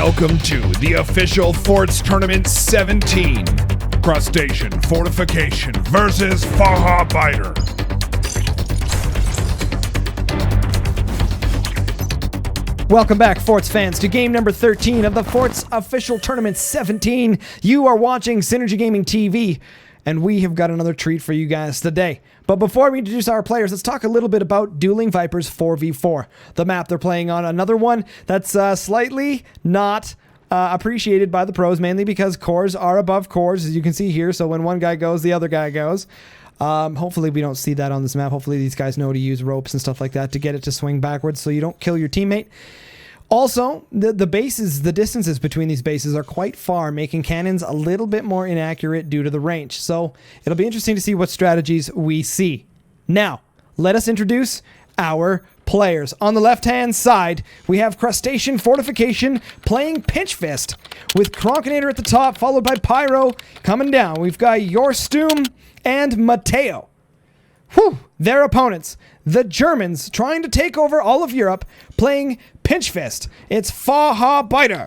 Welcome to the official Forts Tournament 17. Crustacean Fortification versus Facharbeiter. Welcome back, Forts fans, to game number 13 of the Forts official Tournament 17. You are watching SynergyGamingTV, and we have got another treat for you guys today. But before we introduce our players, let's talk a little bit about Dueling Vipers 4v4. The map they're playing on, another one that's slightly not appreciated by the pros, mainly because cores are above cores, as you can see here. So when one guy goes, the other guy goes. Hopefully we don't see that on this map. Hopefully these guys know to use ropes and stuff like that to get it to swing backwards so you don't kill your teammate. Also, the bases, the distances between these bases are quite far, making cannons a little bit more inaccurate due to the range. So it'll be interesting to see what strategies we see. Now, let us introduce our players. On the left-hand side, we have Crustacean Fortification playing Pinch Fist with Kronkinator at the top, followed by Pyro coming down. We've got Yorstum and Mateo. Whew, their opponents, the Germans, trying to take over all of Europe, playing Pinch Fist. It's Facharbeiter.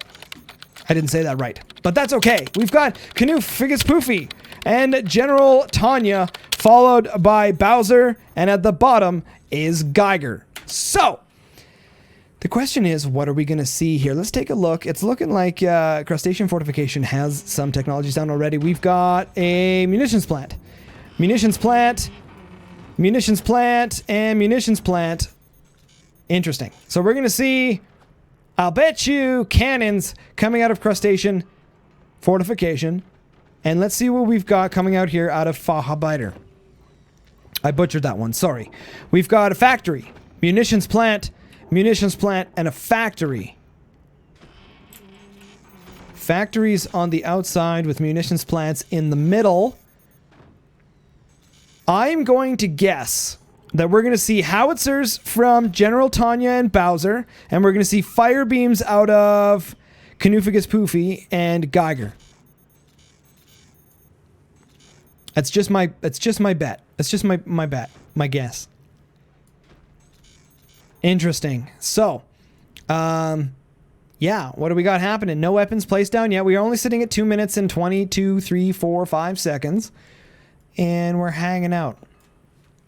I didn't say that right, but that's okay. We've got Crustaceans and General Tanya, followed by Bowser, and at the bottom is Geiger. So, the question is, what are we going to see here? Let's take a look. It's looking like Crustacean Fortification has some technologies down already. We've got a munitions plant. Munitions plant, and munitions plant. Interesting. So we're going to see, I'll bet you, cannons coming out of Crustacean Fortification. And let's see what we've got coming out here out of Facharbeiter. I butchered that one, sorry. We've got a factory, munitions plant, and a factory. Factories on the outside with munitions plants in the middle. I'm going to guess that we're going to see howitzers from General Tanya and Bowser, and we're going to see fire beams out of Crustaceans and Geiger. That's just my bet. That's just my bet, my guess. Interesting. So, yeah, what do we got happening? No weapons placed down yet. We are only sitting at 2 minutes and 22, 3, 4, 5 seconds. And we're hanging out.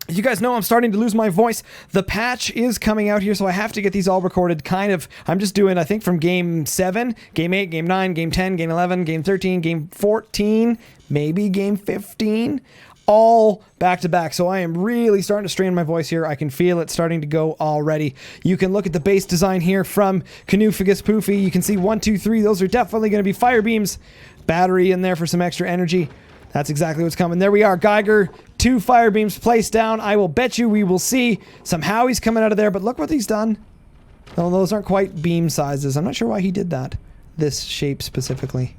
You guys know I'm starting to lose my voice. The patch is coming out here, so I have to get these all recorded kind of. I'm just doing, I think, from Game 7, Game 8, Game 9, Game 10, Game 11, Game 13, Game 14, maybe Game 15, all back-to-back. So I am really starting to strain my voice here. I can feel it starting to go already. You can look at the base design here from Crustaceans. You can see 1, 2, 3. Those are definitely going to be fire beams. Battery in there for some extra energy. That's exactly what's coming. There we are. Geiger, 2 fire beams placed down. I will bet you we will see some Howies coming out of there, but look what he's done. Oh, those aren't quite beam sizes. I'm not sure why he did that. This shape specifically.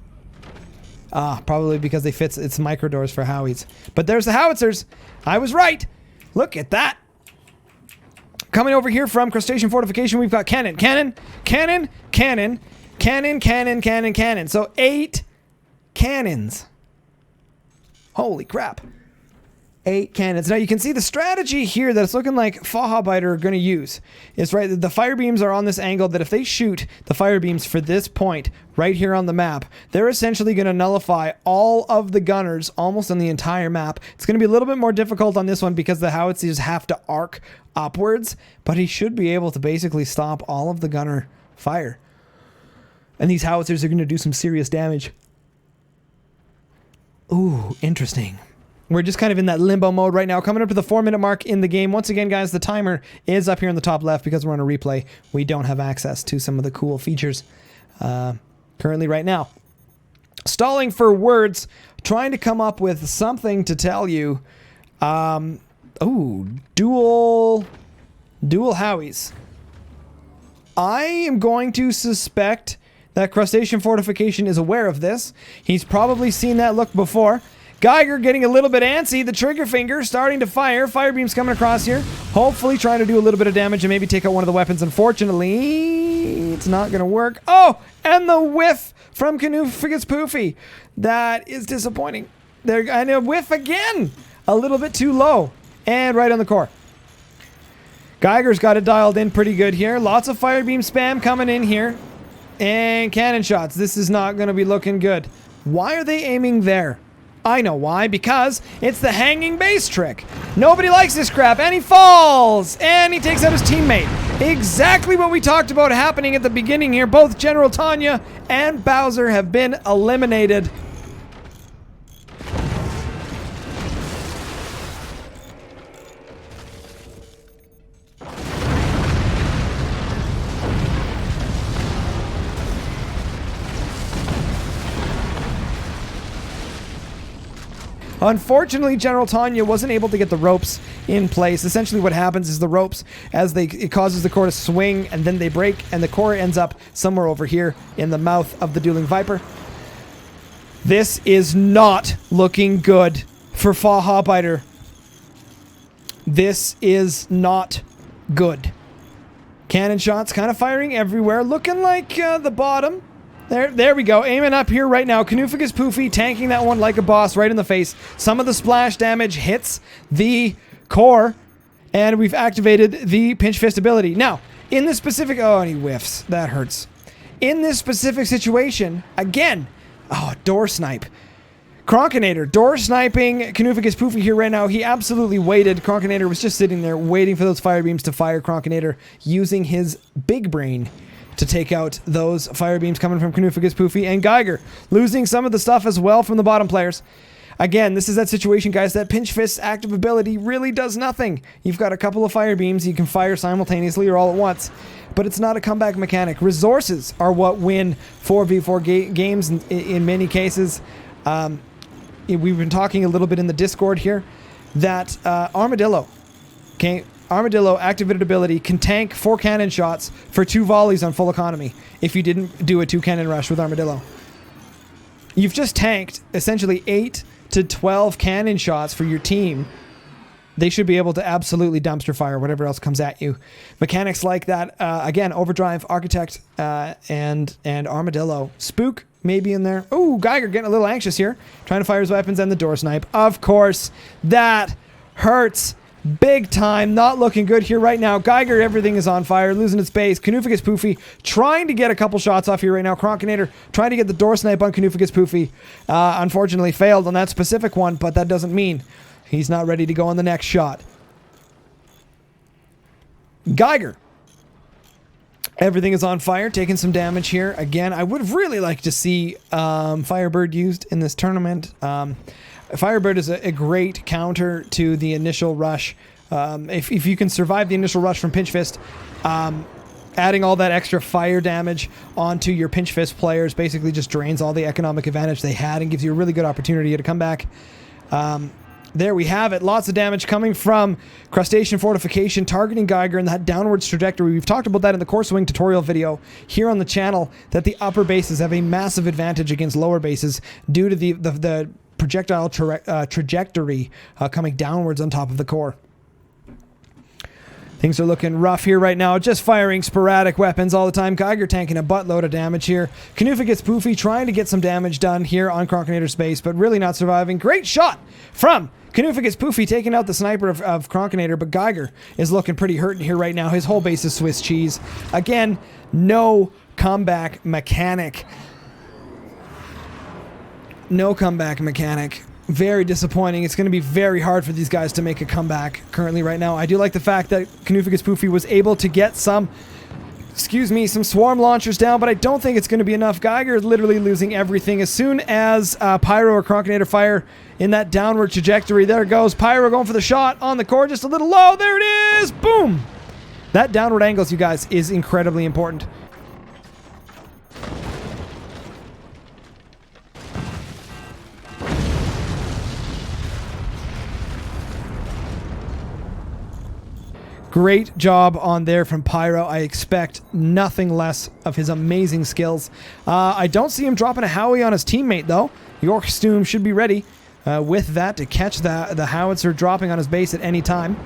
Probably because they fit its micro doors for Howies. But there's the howitzers. I was right. Look at that. Coming over here from Crustacean Fortification, we've got cannon. So 8 cannons. Holy crap. 8 cannons. Now you can see the strategy here that it's looking like Facharbeiter are going to use. It's right, the fire beams are on this angle that if they shoot the fire beams for this point right here on the map, they're essentially going to nullify all of the gunners almost on the entire map. It's going to be a little bit more difficult on this one because the howitzers have to arc upwards, but he should be able to basically stop all of the gunner fire. And these howitzers are going to do some serious damage. Ooh, interesting. We're just kind of in that limbo mode right now, coming up to the 4-minute mark in the game. Once again, guys, the timer is up here in the top left because we're on a replay. We don't have access to some of the cool features currently right now. Stalling for words, trying to come up with something to tell you. Ooh, dual Howies. I am going to suspect that Crustacean Fortification is aware of this. He's probably seen that look before. Geiger getting a little bit antsy. The trigger finger starting to fire. Fire beams coming across here. Hopefully trying to do a little bit of damage and maybe take out one of the weapons. Unfortunately, it's not going to work. Oh, and the whiff from Crustaceans. That is disappointing. And a whiff again. A little bit too low. And right on the core. Geiger's got it dialed in pretty good here. Lots of fire beam spam coming in here. And cannon shots. This is not going to be looking good. Why are they aiming there? I know why. Because it's the hanging base trick. Nobody likes this crap. And he falls. And he takes out his teammate. Exactly what we talked about happening at the beginning here. Both General Tanya and Bowser have been eliminated. Unfortunately, General Tanya wasn't able to get the ropes in place. Essentially what happens is the ropes, it causes the core to swing, and then they break, and the core ends up somewhere over here in the mouth of the Dueling Viper. This is not looking good for Facharbeiter. This is not good. Cannon shots kind of firing everywhere, looking like the bottom. There we go. Aiming up here right now. Canuficus Poofy tanking that one like a boss right in the face. Some of the splash damage hits the core, and we've activated the Pinch Fist ability. Now, in this specific... Oh, and he whiffs. That hurts. In this specific situation, again... Oh, door snipe. Cronkinator. Door sniping Canuficus Poofy here right now. He absolutely waited. Cronkinator was just sitting there waiting for those fire beams to fire. Cronkinator using his big brain to take out those fire beams coming from Canuficus Poofy, and Geiger losing some of the stuff as well from the bottom players. Again, this is that situation, guys, that Pinch Fist's active ability really does nothing. You've got a couple of fire beams you can fire simultaneously or all at once, but it's not a comeback mechanic. Resources are what win 4v4 games in many cases. We've been talking a little bit in the Discord here that Armadillo, okay, Armadillo activated ability can tank 4 cannon shots for 2 volleys on full economy if you didn't do a 2 cannon rush with Armadillo. You've just tanked essentially 8 to 12 cannon shots for your team. They should be able to absolutely dumpster fire whatever else comes at you. Mechanics like that, again, Overdrive, Architect, and Armadillo. Spook maybe in there. Ooh, Geiger getting a little anxious here, trying to fire his weapons and the door snipe. Of course, that hurts. Big time, not looking good here right now. Geiger, everything is on fire, losing its base. Canuficus Poofy trying to get a couple shots off here right now. Cronkinator trying to get the door snipe on Canuficus Poofy. Unfortunately failed on that specific one, but that doesn't mean he's not ready to go on the next shot. Geiger. Everything is on fire, taking some damage here. Again, I would really like to see Firebird used in this tournament. Firebird is a great counter to the initial rush. If you can survive the initial rush from Pinch Fist, adding all that extra fire damage onto your Pinch Fist players basically just drains all the economic advantage they had and gives you a really good opportunity to come back. There we have it. Lots of damage coming from Crustacean Fortification, targeting Geiger in that downwards trajectory. We've talked about that in the Core Swing tutorial video here on the channel, that the upper bases have a massive advantage against lower bases due to the projectile trajectory coming downwards on top of the core. Things are looking rough here right now. Just firing sporadic weapons all the time. Geiger tanking a buttload of damage here. Canuficus Poofy trying to get some damage done here on Cronkinator's base, but really not surviving. Great shot from Canuficus Poofy taking out the sniper of Cronkinator, but Geiger is looking pretty hurt here right now. His whole base is Swiss cheese. Again, no comeback mechanic. No comeback mechanic. Very disappointing. It's going to be very hard for these guys to make a comeback currently right now. I do like the fact that Canuficus Poofy was able to get some swarm launchers down, but I don't think it's going to be enough. Geiger is literally losing everything. As soon as Pyro or Cronkinator fire in that downward trajectory, there it goes. Pyro going for the shot on the core, just a little low. There it is. Boom. That downward angles, you guys, is incredibly important. Great job on there from Pyro. I expect nothing less of his amazing skills. I don't see him dropping a Howie on his teammate, though. York Stoom should be ready with that to catch the howitzer dropping on his base at any time.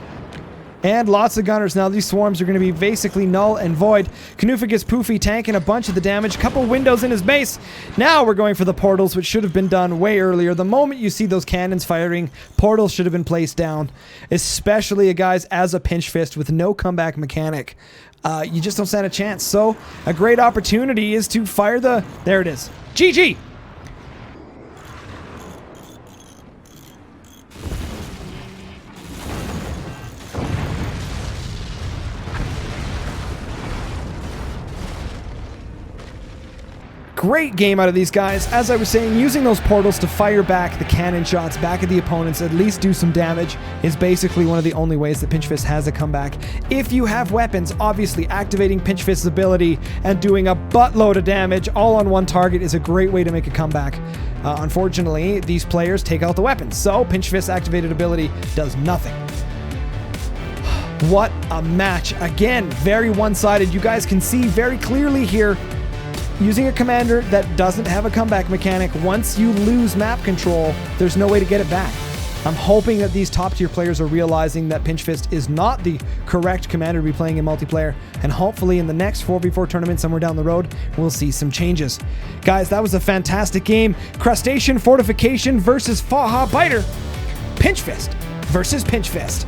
And lots of gunners. Now these swarms are going to be basically null and void. Canuficus Poofy tanking a bunch of the damage. Couple windows in his base. Now we're going for the portals, which should have been done way earlier. The moment you see those cannons firing, portals should have been placed down. Especially, guys, as a pinch fist with no comeback mechanic. You just don't stand a chance. So a great opportunity is to fire the... There it is. GG! Great game out of these guys. As I was saying, using those portals to fire back the cannon shots back at the opponents, at least do some damage, is basically one of the only ways that Pinch Fist has a comeback. If you have weapons, obviously activating Pinch Fist's ability and doing a buttload of damage all on one target is a great way to make a comeback. Unfortunately, these players take out the weapons, so Pinch Fist's activated ability does nothing. What a match. Again, very one-sided. You guys can see very clearly here, using a commander that doesn't have a comeback mechanic, once you lose map control, there's no way to get it back. I'm hoping that these top tier players are realizing that Pinch Fist is not the correct commander to be playing in multiplayer, and hopefully in the next 4v4 tournament somewhere down the road, we'll see some changes. Guys, that was a fantastic game. Crustacean Fortification versus Facharbeiter. Pinch Fist versus Pinch Fist.